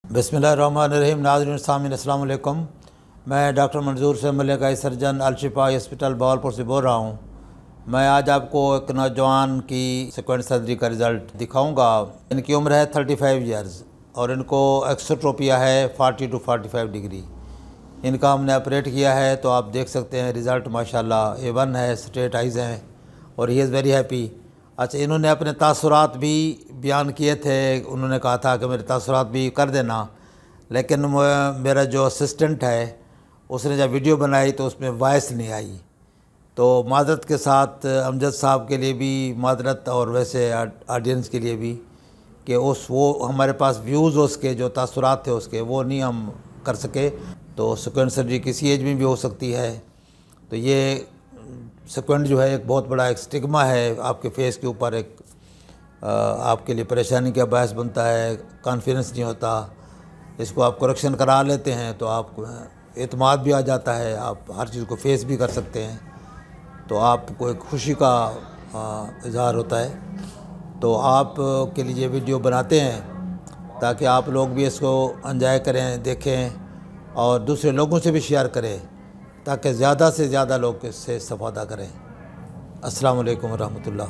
बिस्मिल्लाहिर्रहमानिर्रहीम। नाज़रीन सामीन अस्सलाम वालेकुम। मैं डॉक्टर मंजूर से Malik eye surgeon Al-Shifa hospital Bahawalpur से बोल रहा हूँ। मैं आज आपको एक नौजवान की सेकेंड सर्जरी का रिज़ल्ट दिखाऊंगा। इनकी उम्र है 35 ईयर्स और इनको एक्सोट्रोपिया है 40 to 45 डिग्री। इनका हमने ऑपरेट किया है, तो आप देख सकते हैं रिज़ल्ट माशाल्लाह A1 है, स्ट्रेट आइज़ हैं और ही इज़ वेरी हैप्पी। अच्छा, इन्होंने अपने तासुरात भी बयान किए थे। उन्होंने कहा था कि मेरे तासुरात भी कर देना, लेकिन मेरा जो असिस्टेंट है उसने जब वीडियो बनाई तो उसमें वॉइस नहीं आई। तो माज़रत के साथ अमजद साहब के लिए भी माज़रत और वैसे ऑडियंस के लिए भी कि वो हमारे पास व्यूज़ उसके जो तासुरात थे उसके वो नहीं हम कर सके। तो सेकेंड सर्जरी किसी एज में भी हो सकती है। तो ये सेकेंड जो है एक बहुत बड़ा एक स्टिग्मा है आपके फेस के ऊपर, एक आपके लिए परेशानी का बायस बनता है, कॉन्फिडेंस नहीं होता। इसको आप करेक्शन करा लेते हैं तो आपको एतमाद भी आ जाता है, आप हर चीज़ को फेस भी कर सकते हैं। तो आपको एक खुशी का इजहार होता है। तो आप के लिए वीडियो बनाते हैं ताकि आप लोग भी इसको एंजॉय करें, देखें और दूसरे लोगों से भी शेयर करें ताकि ज़्यादा से ज़्यादा लोग इससे इस्तेफ़ादा करें। अस्सलाम वालेकुम रहमतुल्लाह।